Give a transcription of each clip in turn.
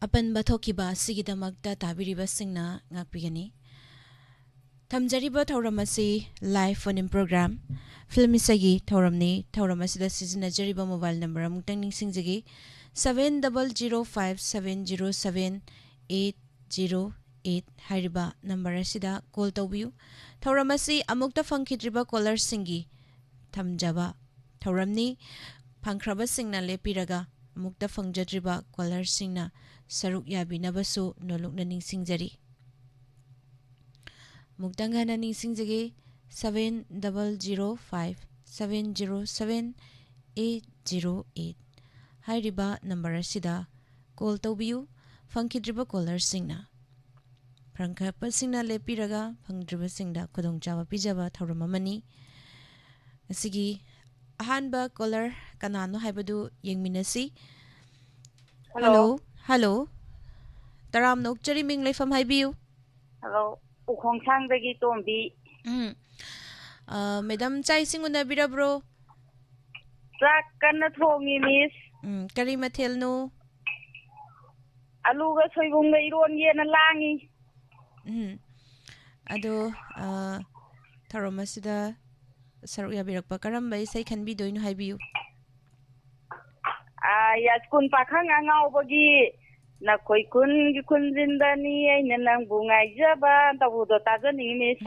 Upon बथोकिबा सिगिदमक्ता ताबिरिबा सिंगना ngakpigani thamjariba thauramasi live phone in program film isagi thauramni thauramasida sizinajariba mobile number amutang ningsingjagi 7005707808 hariba number asida call tawbiu thauramasi amukta phangkhidriba caller singi thamjaba thauramni phangkhraba singna lepiraga amukta phangjadriba caller singna saruk yabinabasu nolokna ningsingjari muktangana ningsingjagi 7005707808 hariba number asida call tawbiu phangkhidriba caller singna phangkhapa singna lepiraga phangdriba singda khudongchaba pijaba thauramamani asigi ahanba caller kanano haibadu yengminasi hello hello taram nokchari ming leifam haibiu hello WAHONG dagi tombi madam chai singuna birabro sak kana thongi miss kari mathel no alu ga soibum ga iron ye na langi ado tharomasida saruk yabirakpa karamba isai khanbi doinu haibiu ya kun pakhang angau bagi na koi kun gi kun zindani ai na nang bungai jaba tabu do tajani miss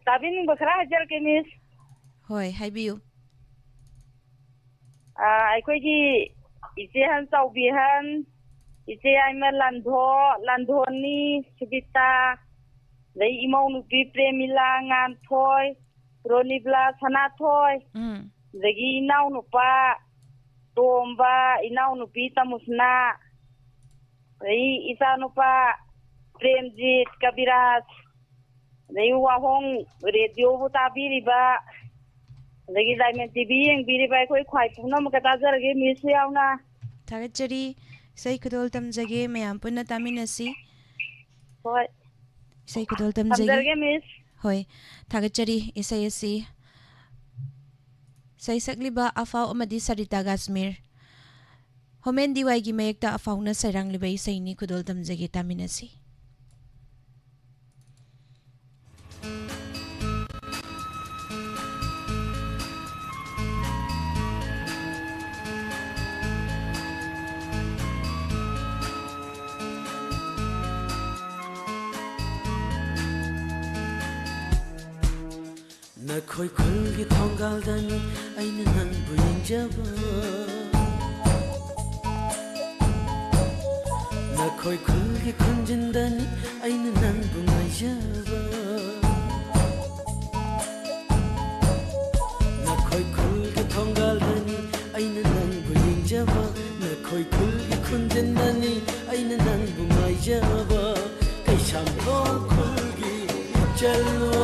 tabin bakra hajar ke miss hoi haibiu ai koi gi ise han saubi han ise ai ma landho ni subita lei imau nu pi premila ngan thoi ronibla sana thoi dagi inau nu pa tomba inau nu pi tamusna lei isa nu pa premjit kabiras lei WAHONG radio bu tabiriba lagi diamond tv yang biriba koi khwai punam ka tajarage miss yauna thagachari sai kudol tamjage mayam punna taminasi hoi sai kudol tamjage miss hoi thagachari isai asi sai sakliba afau amadi sarita gasmir homen diwai gi mayekta afauna sairang liba isai ni kudol tamjage taminasi Nakhoi khulgi thonggaldani aina nangbu yengjaba Nakhoi khulgi khunjindani aina nangbu ngaijaba Nakhoi khulgi thonggaldani aina nangbu yengjaba Nakhoi khulgi khunjindani aina nangbu ngaijaba Kaisam thong khulgi chalwa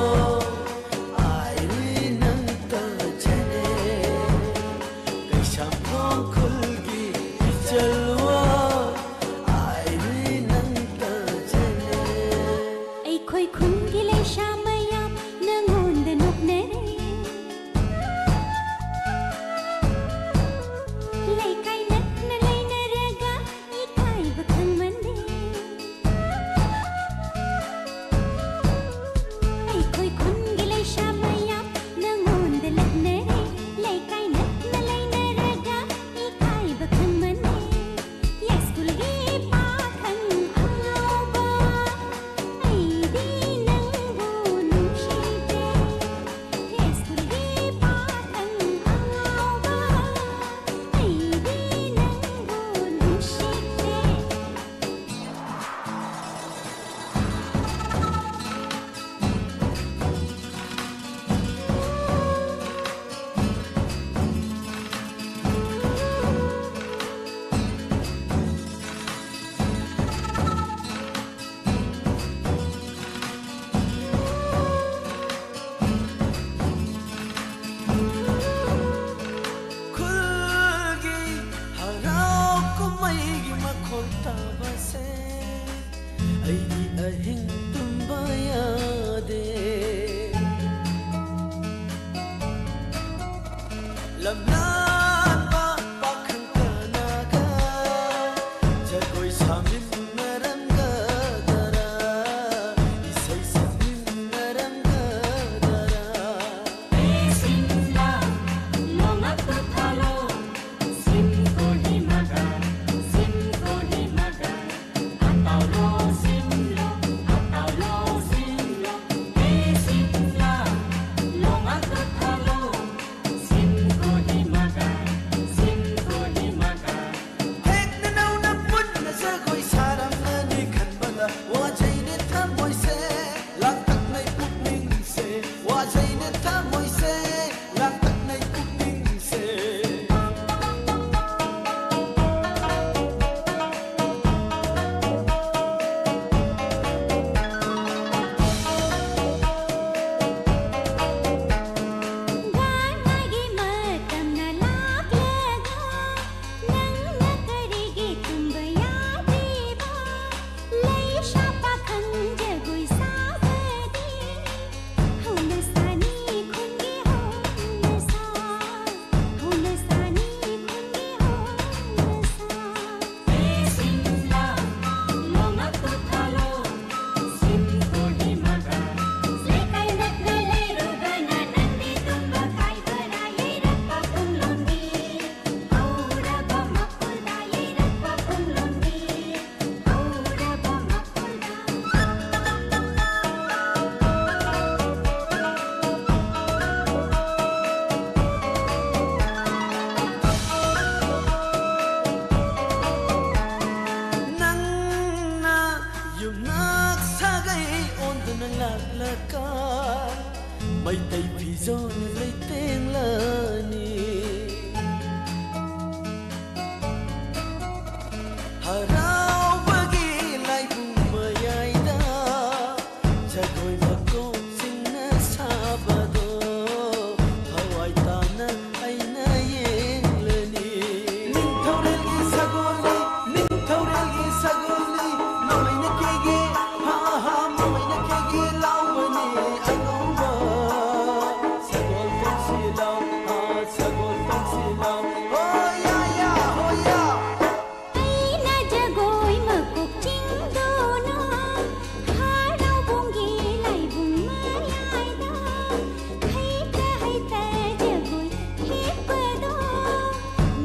haraubagi laibung mayaida jagoi bakok singna sabado hawai tana aina yenglani ningthaurelgi sagoli mamaina kege ha ha mamaina kege laubani agomba sagol tansilaw ha sagol tansilaw oh ya aina jagoi makuk chingdono harau bungi lai bung mayaida haita jagoi hepado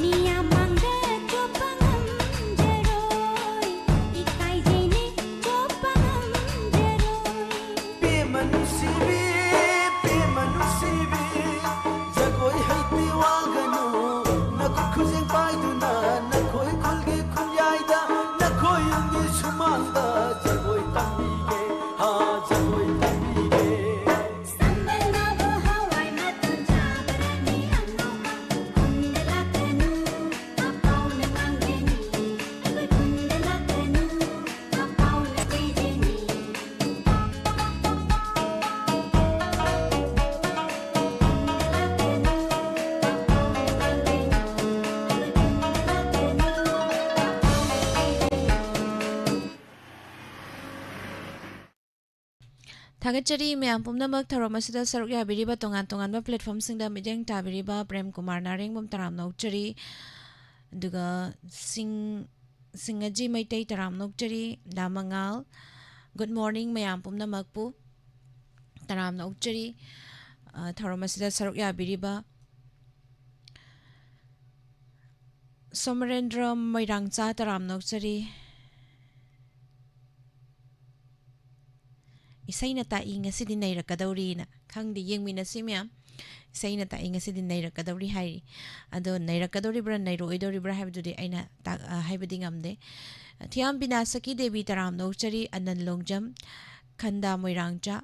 miya mangda chopangam jaroi ikai jene chopangam jaroi pe manusibi jagoi haiti waganu nakut khuzeng paiduna nakhoi khulge khulyaida nakhoi ungi sumanda jagoi tambige ha jagoi tambige sambana bo hawai matan jabarani annoma kundalakanu apau na mangeni abai kundalakanu apau na tejeni Thagachari myam pumnamak tharomasida saruk yabiriba tongan platform singda mideng tabiriba Prem Kumar Naring bum taram nokchari duga singaji maitai taram nokchari damangal good morning myam pumnamak pu taram nokchari tharomasida saruk yabiriba Somarendra Mairangcha taram nokchari isaina ta inga sidi naira kadawri na khangdi yengmina simya isaina ta inga sidi naira kadawri hai ado naira kadawri bra nairo idori bra habdudi aina haibadi ngamde thiam binasaki devi taram nokchari anan longjam khanda moirangcha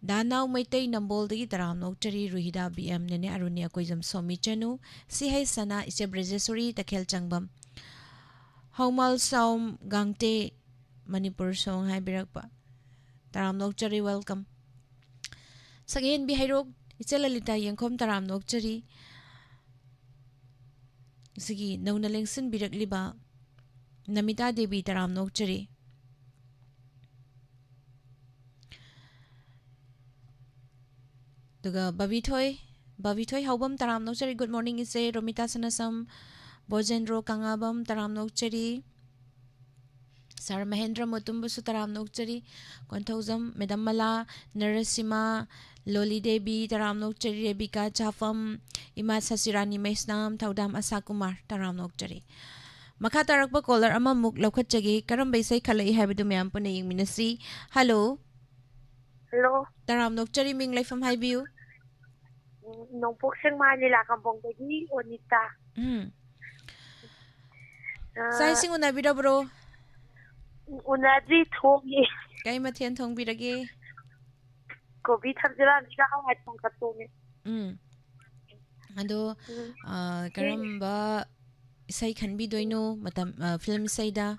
Danau maitai nambol-dagi taram nokchari ruhida BM nene arunia koizam somi chanu si hai sana ise brajesuri takhel changbam haumal saum gangte Manipur song hai birakpa taram nokchari welcome Sagain bihairok ichalalita yengkhom taram nokchari sigi nauna lengsin birakliba Namita Devi taram nokchari duga Bavithoi haubam taram nokchari good morning ise Romita Sanasam Bojendro Kangabam taram nokchari Sar Mahendra Mutumbusu taram nokchari Konthauzam Madam Mala Narasima Loli Devi taram nokchari Rebika Chafam Ima Sasirani Maisnam Thaudam Asakumar taram nokchari Makha tarakpa caller ama muk laukhatchagi karam baisai khalai haibidu myam puna yingminasi hello Hello, taram nokchari ming laifam haibiu Nongpok Sengma Lila Kampong Tagi Onita. Sai sing unabira bro Unadri Thogi kai mathian thongbirage Kobi Thamjala Nika Hawai Thongkatome. ado karamba isai khanbi doino matam film saida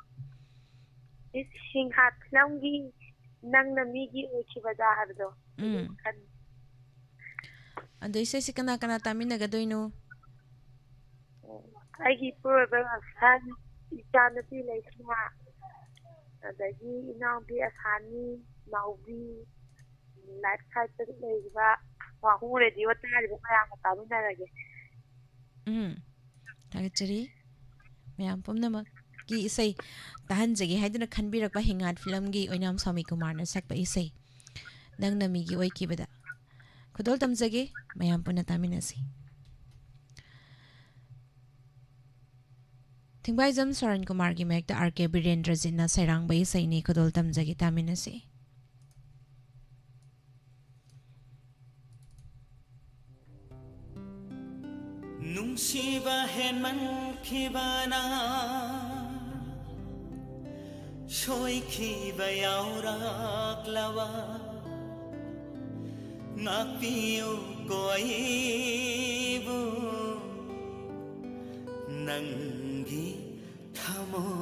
Singhat Namgi Nang Namigi Uchibada Hardo. ado isai sikana kana taminaga doino Aigi Purabang Asan Ichanapi Laisma Adagi Inambi Asani Naubi Life Cycle Laiva Wahong Radio Tariba Mayama Taminarage. Thagachari myam pumnamak ki isai tahanjagi haiduna khanbirakpa hingat film gi oinam Swami Kumar na sakpa isai nang namigi oikibada khudol tamjage mayam puna taminasi Thingbai jam Saran Kumar gi mek ta RK Birendra jinna sairang bai sai ni khudol tamjage taminasi Nungsiba henman kibana Shoy kiba yaurak lawa Ngapiyo koibu Nanggi thamo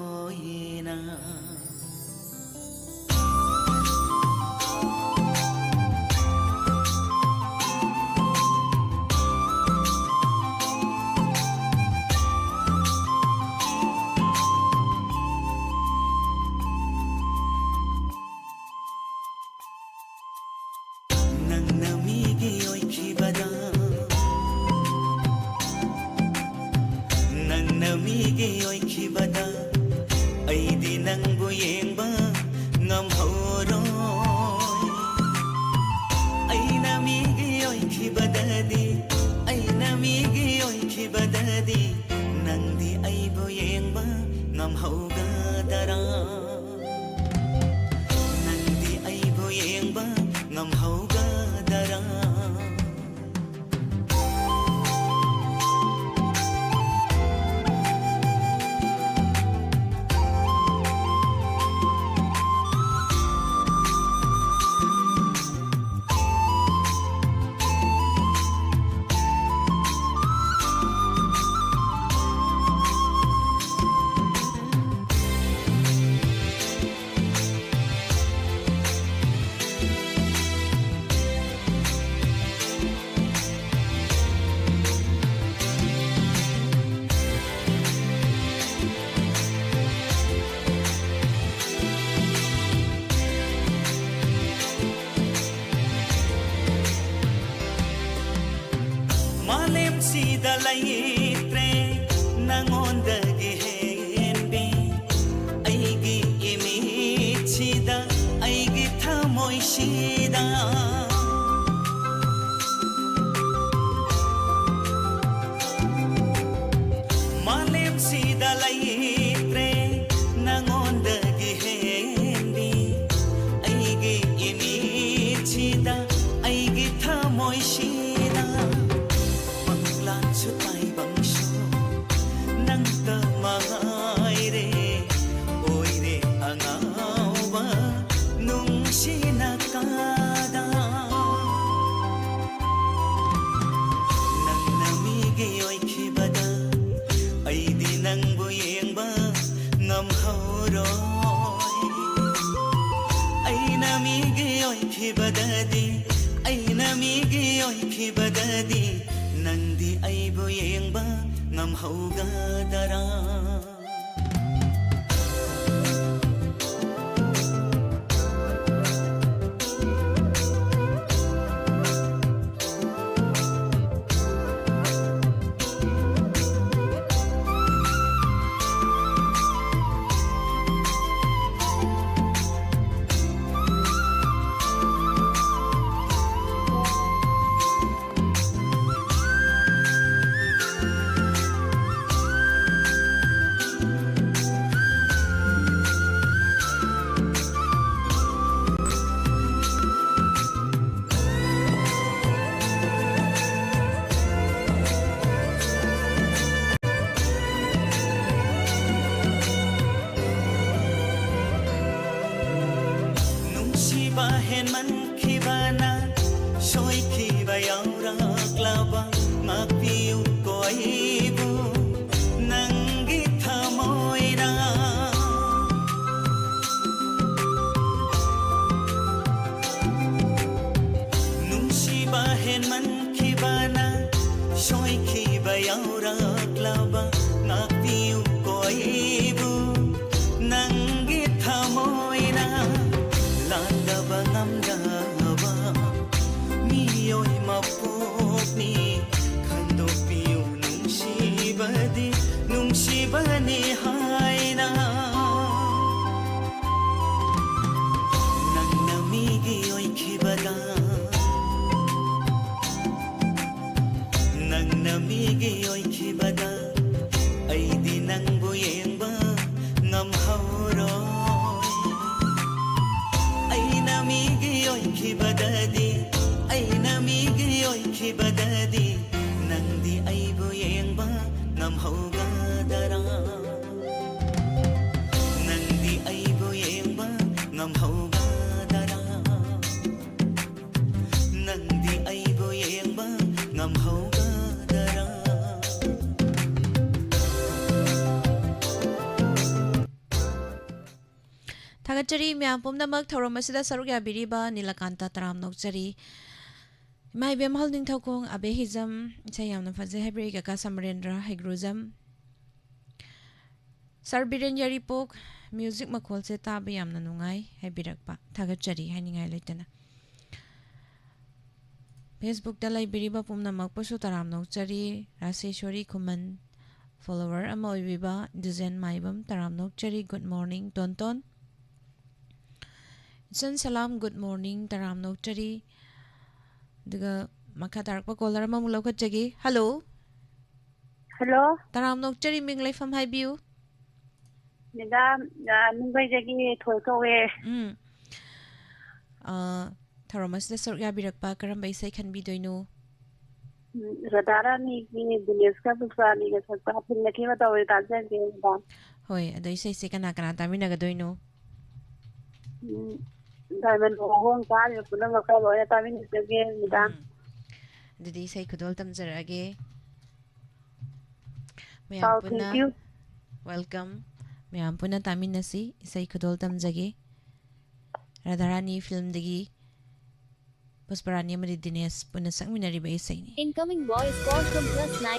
Thagachari myam pumnamak thauramasida saruk yabiriba Nilakanta taram nokchari Mai bem holding thokong abehizam chayamna faje hebri ka Samarendra Hegruzam Sarbiren yaripok music makol se tabi yamna nungai hebirakpa Thagachari haningai leitana Facebook da laibiriba pumnamak pasu taram nokchari Raseshwari Kuman follower ama oibiba Dizen Maibam taram nokchari good morning Tonton San salam good morning taram nokchari Diga makatarak pa caller ama mulaw kachagi hello hello taram nokchari ming laifam haibiu Madam nungai jagi thoi kowe Tharamas da saruk yabirakpa karambay say khanbidoino Radara ni business ka busani ka sakta phil na kiwa tawe ta jage madam Hoy aday say kana kana taminagadoino Diamond WAHONG ka yo pulang ka lo ya tamin jage madam Didi say kudol tamjarage Oh, thank you. Welcome Mayam puna tamin nasi say kudol tamjage Radharani film digi Pusparani Amari Dines puna sang minari ba isay ni Incoming voice call from +9.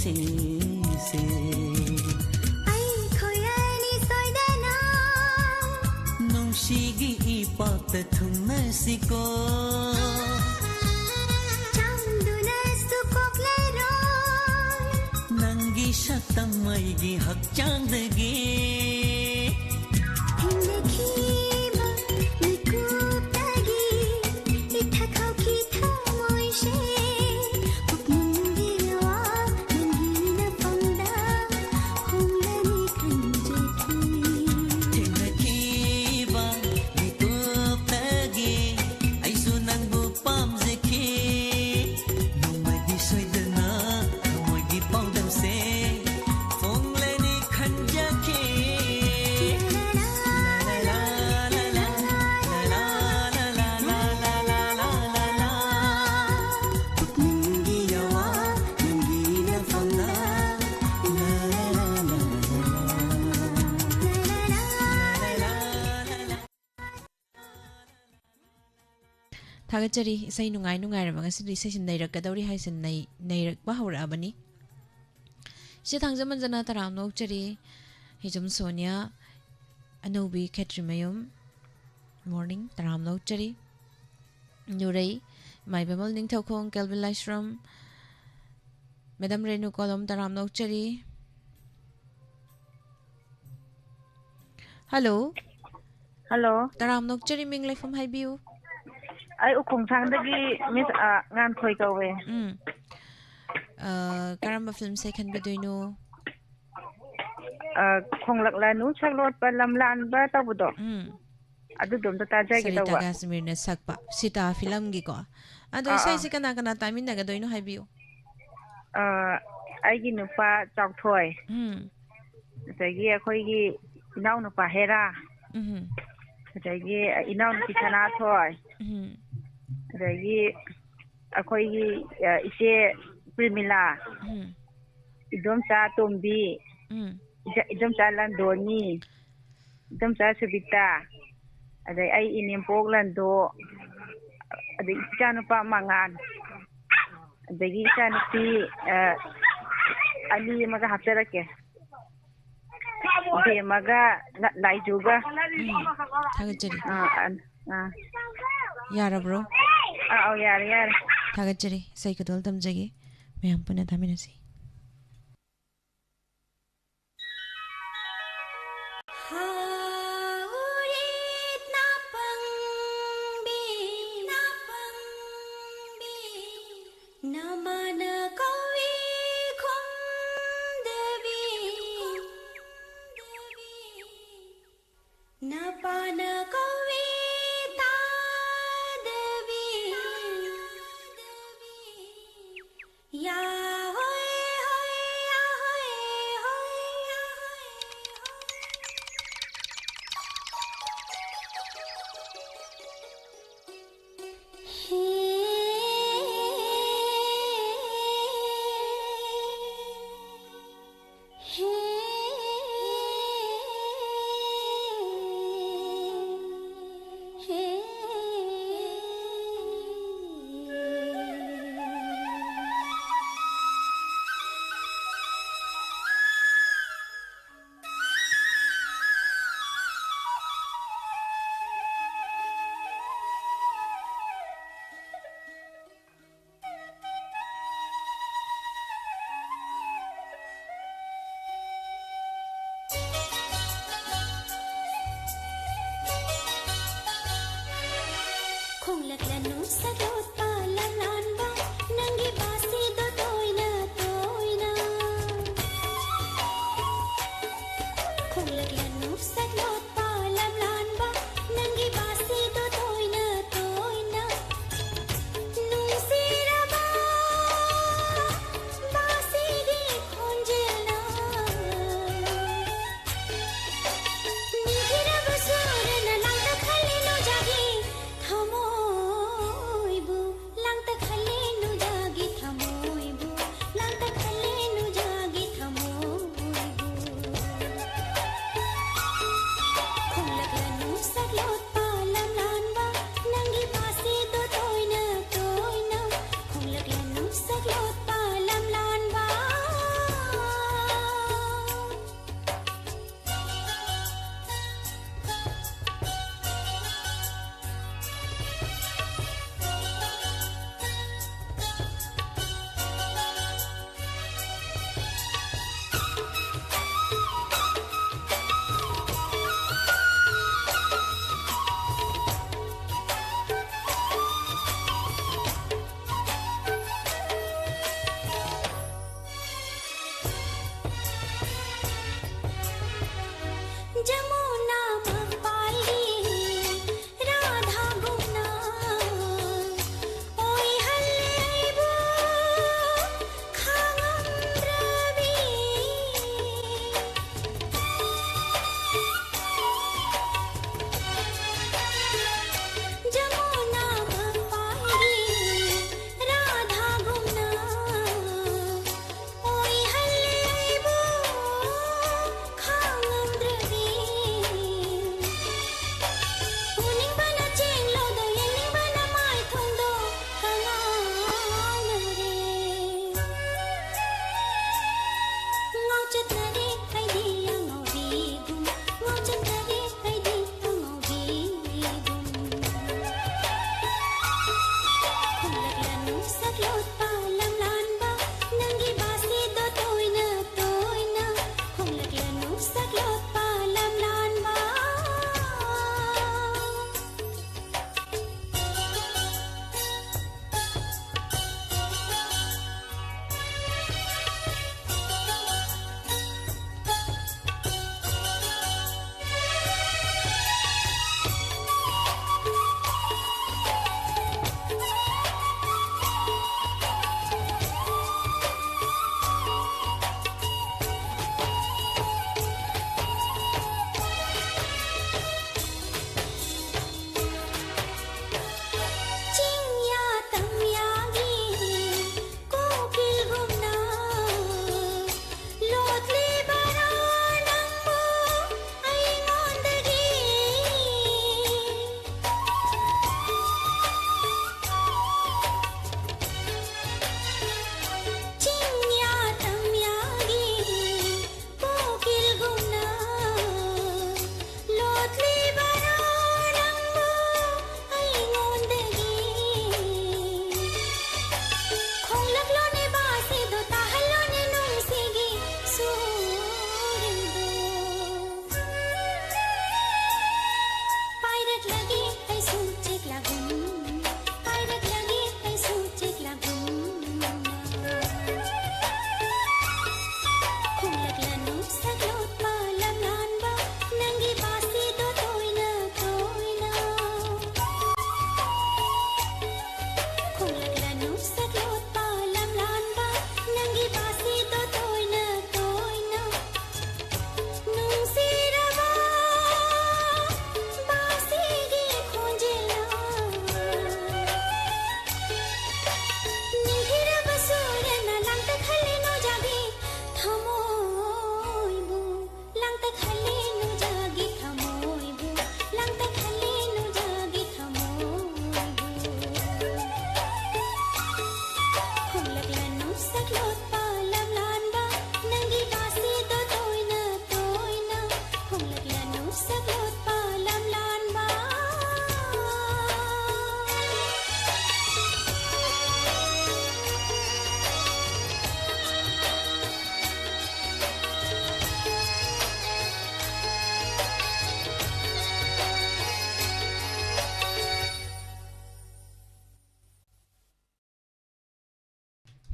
से से ai khoyani soidana ꯅꯨꯡꯁꯤꯒꯤ ꯏꯄꯥꯛꯇ ꯊꯨꯡꯅꯁꯤꯀꯣ chamduna sukokleroy ꯅꯪꯒꯤ ꯁꯛꯇꯝ ꯑꯩꯒꯤ ꯍꯛꯆꯥꯡꯗꯒꯤ thindekhiba mikuptagi ithakauki thamoise pukmungiwa nangina pangda homlani kanjaki ꯊꯦꯡꯅꯈꯤꯕ ꯃꯤꯀꯨꯞꯇꯒꯤ ꯑꯩꯁꯨ ꯅꯪꯕꯨ ꯄꯥꯝꯖꯈꯤ ꯅꯣꯡꯃꯗꯤ ꯁꯣꯏꯗꯅ ꯊꯃꯣꯏꯒꯤ ꯄꯥꯎꯗꯝꯁꯦ ꯐꯣꯡꯂꯅꯤ ꯈꯟꯖꯈꯤ ꯄꯨꯛꯅꯤꯡꯒꯤ ꯌꯋꯥ ꯅꯪꯒꯤꯅ ꯐꯝꯅ ꯊꯥꯒꯠꯆꯔꯤ ꯏꯁꯩ ꯅꯨꯡꯉꯥꯏꯔꯕ ꯉꯁꯤꯗꯤ ꯏꯁꯩꯁꯤ ꯅꯩꯔꯛꯀꯗꯧꯔꯤ ꯍꯥꯏꯁꯤ ꯅꯩꯔꯛꯄ ꯍꯧꯔꯛꯑꯕꯅꯤ ꯁꯤ ꯊꯥꯡꯖꯃꯟꯖꯅ ꯇꯔꯥꯝ ꯅꯣꯛꯆꯔꯤ ꯍꯤꯖꯝ ꯁꯣꯅꯤꯌꯥ ꯑꯅꯧꯕꯤ ꯈꯦꯇ꯭ꯔꯤꯃꯌꯨꯝ ꯃꯣꯔꯅꯤꯡ ꯇꯔꯥꯝ ꯅꯣꯛꯆꯔꯤ ꯅꯨꯔꯩ ꯃꯥꯏꯕꯦꯃꯜ ꯅꯤꯡꯊꯧꯈꯣꯡ ꯀꯦꯜꯕꯤꯟ ꯂꯥꯏꯁ꯭ꯔꯝ ꯃꯦꯗꯝ ꯔꯦꯅꯨ ꯀꯣꯂꯝ ꯇꯔꯥꯝ ꯅꯣꯛꯆꯔꯤ ꯍꯜꯂꯣ Hello. ꯇꯔꯥꯝ ꯅꯣꯛꯆꯔꯤ ꯃꯤꯡ ꯂꯩꯐꯝ ꯍꯥꯏꯕꯤꯌꯨ Ai ukhongthangdagi miss nganthoi kawe. ꯀꯔꯝꯕ ꯐꯤल्ꯝꯁꯦ ꯈꯟꯕꯤꯗꯣꯏꯅꯣ Khonglakla nu chaklot pa lamlan ba tabudo. Adudom ta tajai ki Sarita tawa. ꯀꯥꯁꯃꯤꯔꯅ ꯁꯛꯄ ꯁꯤꯇꯥ ꯐꯤꯂꯝꯒꯤꯀꯣ ꯑꯗꯣ ꯏꯁꯩꯁꯤ ꯀꯅꯥ ꯀꯅꯥ ꯇꯥꯃꯤꯟꯅꯒꯗꯣꯏꯅꯣ ꯍꯥꯏꯕꯤꯌꯨ Aigi nupa chawthoi. Adagi akhoi inaw nupa Hera. Adagi inaw nupi Sanathoi. Adagi akhoi ise Primila. Idomcha Tombi. Idomcha Landoni. Idomcha Subita. Adai ai inimpok Lando. Adai ichanupa Mangan. Adagi ichanupi Ali maga hapsarake. De maga Laijuga. ꯊꯥꯒꯠꯆꯔꯤ Ah. ꯌꯥꯔꯕ꯭ꯔꯣ Oh, yare. ꯊꯥꯒꯠꯆꯔꯤ ꯏꯁꯩ ꯈꯨꯗꯣꯜ ꯇꯝꯖꯒꯦ ꯃꯌꯥꯝ ꯄꯨꯟꯅ ꯇꯥꯃꯤꯟꯅꯁꯤ haurit napangbi namana kawi khomdevi napana kawi tadevi ya hoy hoy ya hoy hoy ya hoy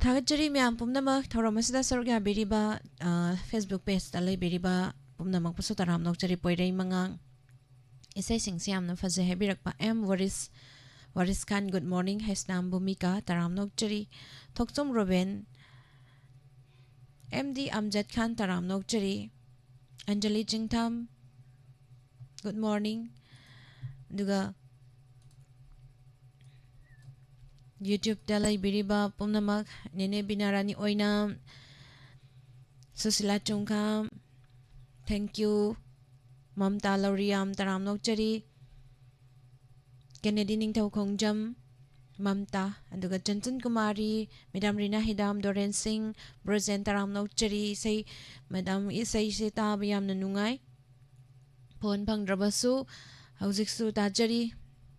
Thagachari myam pumnamak thauramasida sarugya biriba Facebook page talai biriba pumnamak pasu taram nokchari poirei mangang isai singsiam na faze hebirakpa M Waris Khan good morning Haisnam Bhumika taram nokchari Thokchom Robin MD Amjad Khan taram nokchari Anjali Jingtham good morning duga YouTube dalai biriba pumnamak nene binarani oinam Susila Chungkam thank you Mamta Lauriam taram nokchari Kennedy Ningthau Khongjam Mamta aduga Chanchan Kumari Madam Rina Hidam Doren Singh Brozen taram nokchari say Madam Isai se tab yamna nungai phone phangdrabasu haujiksu tajari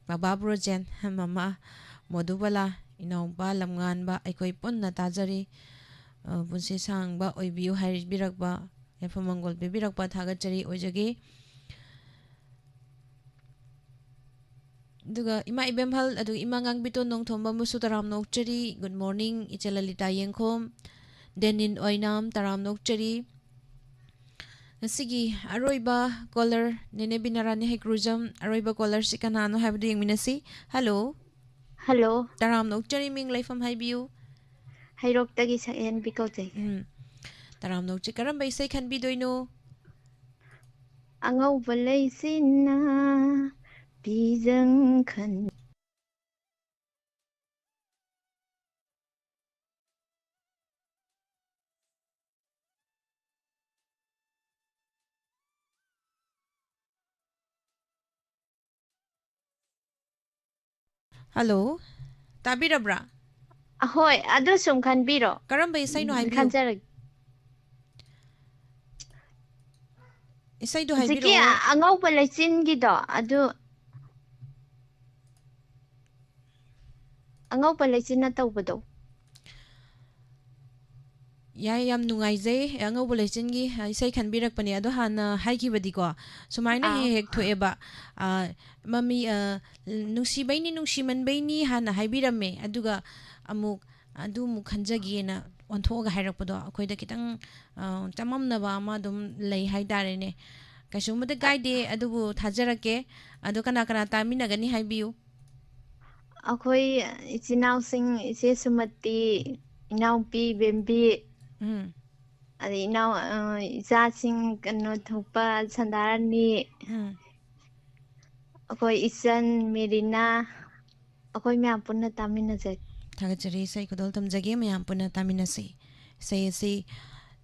Baba Brozen mama Modubala inauba lamnganba aikoi punna tajari punsi sangba oibiu haibirakba yafamangol bebirakba thagachari ojage duga ima ibemhal adu imangang bito nong thomba musu taram nokchari good morning ichalalita yengkhom denin oinam taram nokchari ngasigi aroiba caller nene binarani hekrujam aroiba caller sikanano habdu yengminasi hello Hello. taram nokchari ming laifam haibiu Hairok tagi sa en bikote. taram nokchi karamba isai khanbi doino Angaw balay sina bijang khan. hello tabirabra Ahoy, ado sum khan biro. karamba isai no haibiu Khanjarag. isai do haibiro Ziki angaw balay sin gido. Ado angaw balay sin na tawbado. yai yam nungaijai angau bolejingi isai khanbirakpani ado hana haikibadiko sumaina hek thoeba mami nungsibaini nungsimanbaini hana haibiramme aduga amuk adu mu khanjagena onthoga hairakpado akoida kitang chamamnaba ama dum lei haidarene kasumada gaide adubu thajarake adu kana kana taminagani haibiu Akoy ichinaw sing ise sumati inaw pi bembi Adi inaw isa sing kano thupa sandarani akoy isan Merina akoy miyam punna tamina jay thagachari sai kudol tamjage mayam puna taminasi sai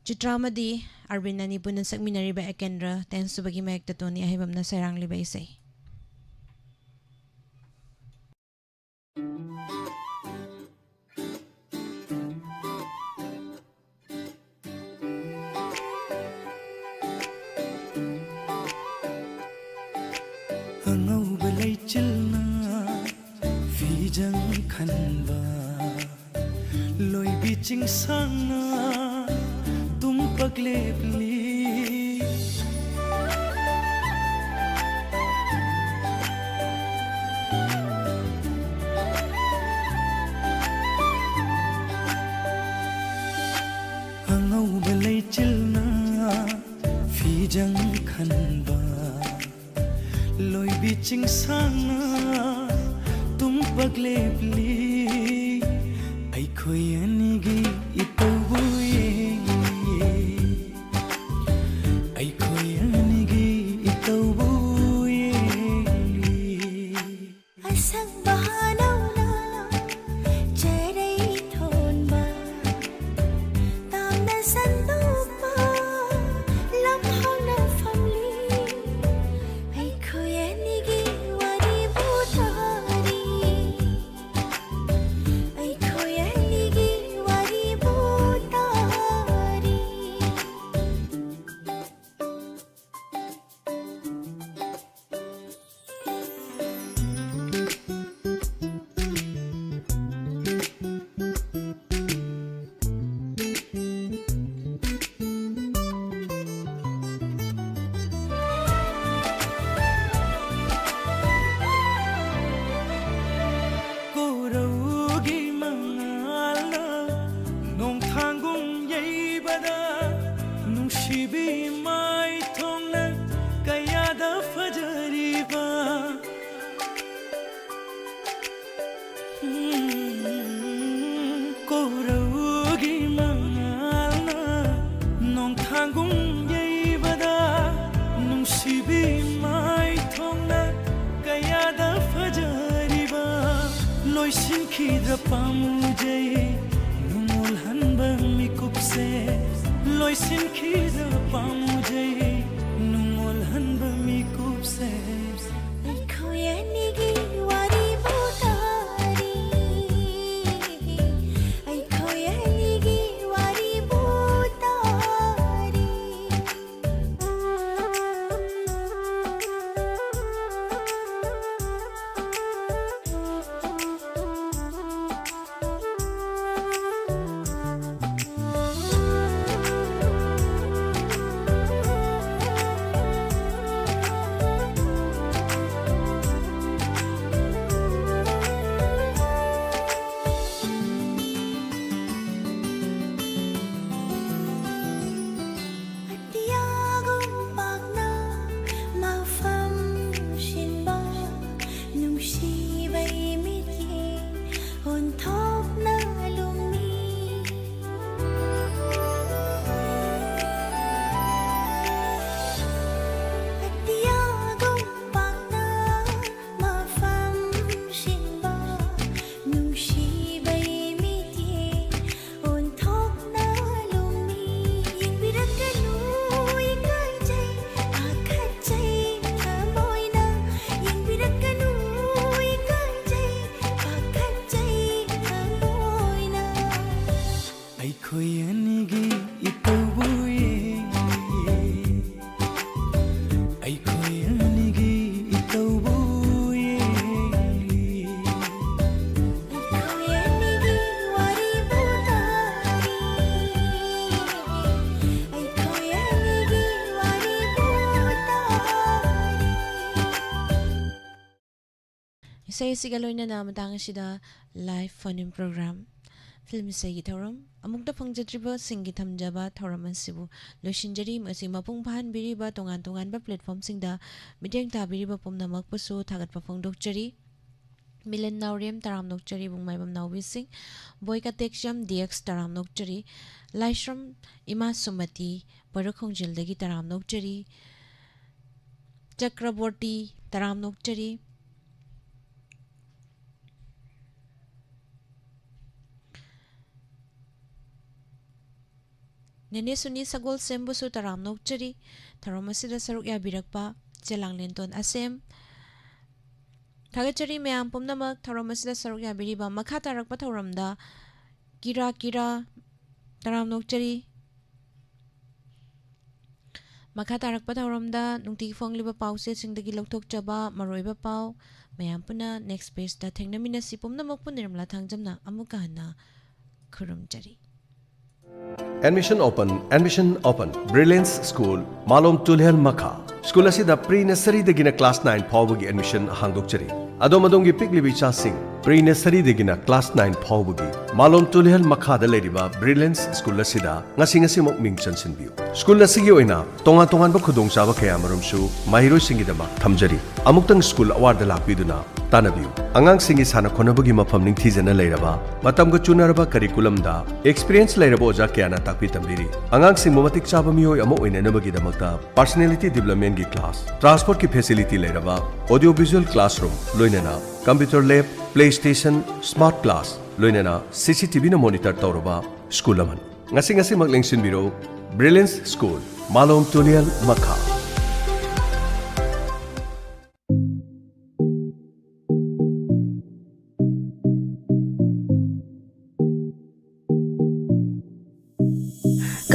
Chitramadi Arvinani puna sakminariba ekendra tensubagi mayekta toni ahibamna sairang liba isai Angauba leichilna fijang khanba loi biching sangna tumpak lepli angauba leichilna fijang khanba loi biching sangna tum pagle pli ai khoi anigi itobuye ai khoi anigi itobuye Asang bahanaw na Jeray thon ba Tam na sandok pa Lamhaw na family Ay kuya nigi wari butari Ay kuya nigi ꯌꯩꯕꯗ ꯅꯨꯡꯁꯤꯕꯤ ꯃꯥꯏ ꯊꯣꯡꯅ ꯀꯌꯥꯗ ꯐꯖꯔꯤꯕ ꯀꯣꯔꯧꯒꯤ ꯃꯉꯥꯜꯅ ꯅꯣꯡꯊꯥꯡꯒꯨꯝ ꯌꯩꯕꯗ ꯅꯨꯡꯁꯤꯕꯤ ꯃꯥꯏ ꯊꯣꯡꯅ ꯀꯌꯥꯗ ꯐꯖꯔꯤꯕ ꯂꯣꯏꯁꯤꯟꯈꯤꯗ꯭ꯔ ꯄꯥꯝꯃꯨꯖꯩ ꯅꯨꯡꯉꯣꯜꯍꯟꯕ ꯃꯤꯀꯨꯞꯁꯦ ꯂꯣꯏꯁꯤꯟꯈꯤꯗ꯭ꯔ ꯄꯥꯝꯃꯨꯖꯩ ꯅꯨꯡꯉꯣꯜꯍꯟꯕ ꯃꯤꯀꯨꯞꯁꯦ ꯑꯩꯈꯣꯏ ꯑꯅꯤꯒꯤ ꯋꯥꯔꯤꯕꯨ ꯇꯥꯔꯤ ꯑꯩꯈꯣꯏ ꯑꯅꯤꯒꯤ ꯋꯥꯔꯤꯕꯨ ꯇꯥꯔꯤ ꯑꯇꯤꯌꯥꯒꯨꯝ ꯄꯥꯛꯅ ꯃꯐꯝ ꯁꯤꯟꯕ ꯅꯨꯡꯁꯤꯕꯩ ꯃꯤꯠꯌꯦꯡ ꯑꯣꯟꯊꯣꯛꯅ ꯂꯨꯝꯃꯤ ꯑꯇꯤꯌꯥꯒꯨꯝ ꯄꯥꯛꯅ ꯃꯐꯝ ꯁꯤꯟꯕ ꯅꯨꯡꯁꯤꯕꯩ ꯃꯤꯠꯌꯦꯡ ꯑꯣꯟꯊꯣꯛꯅ ꯂꯨꯝꯃꯤ ꯌꯦꯡꯕꯤꯔꯛꯀꯅꯨ ꯏꯀꯥꯏꯖꯩ ꯄꯥꯈꯠꯆꯩ ꯊꯃꯣꯏꯅ ꯌꯦꯡꯕꯤꯔꯛꯀꯅꯨ ꯏꯀꯥꯏꯖꯩ ꯄꯥꯈꯠꯆꯩ ꯊꯃꯣꯏꯅ ꯑꯩꯈꯣꯏ ꯑꯅꯤꯒꯤ ꯏꯇꯧꯕꯨ ꯌꯦꯡꯂꯤ ꯑꯩꯈꯣꯏ ꯑꯅꯤꯒꯤ ꯏꯇꯧꯕꯨ ꯌꯦꯡꯂꯤ ꯑꯩꯈꯣꯏ ꯑꯅꯤꯒꯤ ꯋꯥꯔꯤꯕꯨ ꯇꯥꯔꯤ ꯑꯩꯈꯣꯏ ꯑꯅꯤꯒꯤ ꯋꯥꯔꯤꯕꯨ ꯇꯥꯔꯤ ꯏꯁꯩ ꯑꯁꯤꯒ ꯂꯣꯏꯅꯅ ꯃꯇꯥꯡ ꯑꯁꯤꯗ ꯂꯥꯏꯚ ꯐꯣꯟ ꯏꯟ ꯄ꯭ꯔꯣꯒ꯭ꯔꯥꯝ ꯐꯤल्म ꯏꯁꯩꯒꯤ ꯊꯧꯔꯝ ꯑꯃꯨꯛꯇ ꯐꯪꯖꯗ꯭ꯔꯤꯕꯁꯤꯡꯒꯤ ꯊꯝꯖꯕ ꯊꯧꯔꯝ ꯑꯁꯤꯕꯨ ꯂꯣꯏꯁꯤꯟꯖꯔꯤ ꯃꯁꯤ ꯃꯄꯨꯡ ꯐꯥꯍꯟꯕꯤꯔꯤꯕ ꯇꯣꯉꯥꯟ ꯇꯣꯉꯥꯟꯕ ꯄ꯭ꯂꯦꯠꯐꯣꯝꯁꯤꯡꯗ ꯃꯤꯠꯌꯦꯡ ꯇꯥꯕꯤꯔꯤꯕ ꯄꯨꯝꯅꯃꯛꯄꯨꯁꯨ ꯊꯥꯒꯠꯄ ꯐꯣꯡꯗꯣꯛꯆꯔꯤ ꯃꯤꯂꯟ ꯅꯥꯎꯔꯦꯝ ꯇꯔꯥꯝ ꯅꯣꯛꯆꯔꯤ ꯕꯨꯡꯃꯥꯏꯕꯝ ꯅꯥꯎꯕꯤꯁꯤꯡ ꯕꯣꯏꯀꯇꯦꯛꯁꯝ ꯗꯤꯑꯦꯛꯁ ꯇꯔꯥꯝ ꯅꯣꯛꯆꯔꯤ ꯂꯥꯏꯁ꯭ꯔꯝ ꯏꯃꯥ ꯁꯨꯃꯇꯤ ꯄꯣꯏꯔꯈꯣꯡꯖꯤꯜꯗꯒꯤ ꯇꯔꯥꯝ ꯅꯣꯛꯆꯔꯤ ꯆꯀ꯭ꯔꯕꯣꯔꯇꯤ ꯇꯔꯥꯝ ꯅꯣꯛꯆꯔꯤ ꯅꯦꯅꯦ ꯁꯨꯅꯤ ꯁꯒꯣꯜ ꯁꯦꯝꯕꯨꯁꯨ ꯇꯔꯥꯝ ꯅꯣꯛꯆꯔꯤ ꯊꯧꯔꯝ ꯑꯁꯤꯗ ꯁꯔꯨꯛ ꯌꯥꯕꯤꯔꯛꯄ ꯆꯦꯂꯥꯡꯂꯦꯟꯇꯣꯟ ꯑꯁꯦꯝ ꯊꯥꯒꯠꯆꯔꯤ ꯃꯌꯥꯝ ꯄꯨꯝꯅꯃꯛ ꯊꯧꯔꯝ ꯑꯁꯤꯗ ꯁꯔꯨꯛ ꯌꯥꯕꯤꯔꯤꯕ ꯃꯈꯥ ꯇꯥꯔꯛꯄ ꯊꯧꯔꯝꯗ ꯀꯤꯔꯥ ꯇꯔꯥꯝ ꯅꯣꯛꯆꯔꯤ ꯃꯈꯥ ꯇꯥꯔꯛꯄ ꯊꯧꯔꯝꯗ ꯅꯨꯡꯇꯤꯒꯤ ꯐꯣꯡꯂꯤꯕ ꯄꯥꯎꯆꯦꯁꯤꯡꯗꯒꯤ ꯂꯧꯊꯣꯛꯆꯕ ꯃꯔꯨꯑꯣꯏꯕ ꯄꯥꯎ ꯃꯌꯥꯝ ꯄꯨꯟꯅ ꯅꯦꯛꯁ ꯄꯦꯖꯇ ꯊꯦꯡꯅꯃꯤꯟꯅꯁꯤ ꯄꯨꯝꯅꯃꯛꯄꯨ ꯅꯤꯔꯃꯂꯥ ꯊꯥꯡꯖꯝꯅ ꯑꯃꯨꯛꯀ ꯍꯟꯅ ꯈꯨꯔꯨꯝꯖꯔꯤ Admission open. Brilliance School, Malom Tulhel Makha. School asida pre-nursery dagina class 9 phawbagi admission hangdokchari. Adomadongi piglibi chasing pre-nursery dagina class 9 phawbagi Malom Tulhel Makha da leriba Brilliance School asida ngasi mok ming chansinbiu. School asigi oina tongan ba khudong chaba kaya marumsu mahiroi singidama thamjari. Amuktang school award da lakpiduna tanabiu. Angang singi sana khonabagi mafam ningthijana leiraba matamga chunaraba curriculum da experience leiraba oja kayana takpi tambiri. Angang sing matik chaba miyoi amo oinanabagi damakta personality development gi class, transport ki facility leiraba audio visual classroom loinana computer lab, playstation, smart class loinana CCTV na monitor tawraba school aman. Ngasi maglengsin biro Brilliance School, Malom Tulial Makha.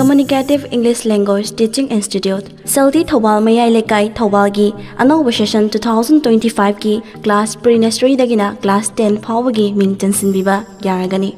Communicative English Language Teaching Institute, Saldi Thobal Mayai Lekai Thobalgi, Anova Session 2025 ki Class Pre-Nursery Dagina Class 10 Phawagi Mington Sinbiba Yaragani.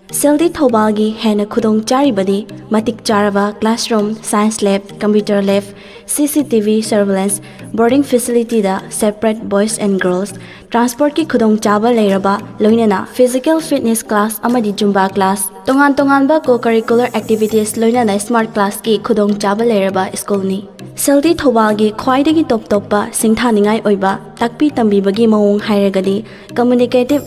Saldi Thobalgi Hena Kudong Charibadi, Matik Charava Classroom, Science Lab, Computer Lab, CCTV Surveillance, boarding facility da separate boys and girls transport ki khudong chaba leiraba loinana physical fitness class amadi zumba class tongan ba co-curricular activities loinana smart class ki khudong chaba leiraba school ni Seldi Thobal gi khwaidagi top ba singthaningai oiba takpi tambibagi mawong hairagadi communicative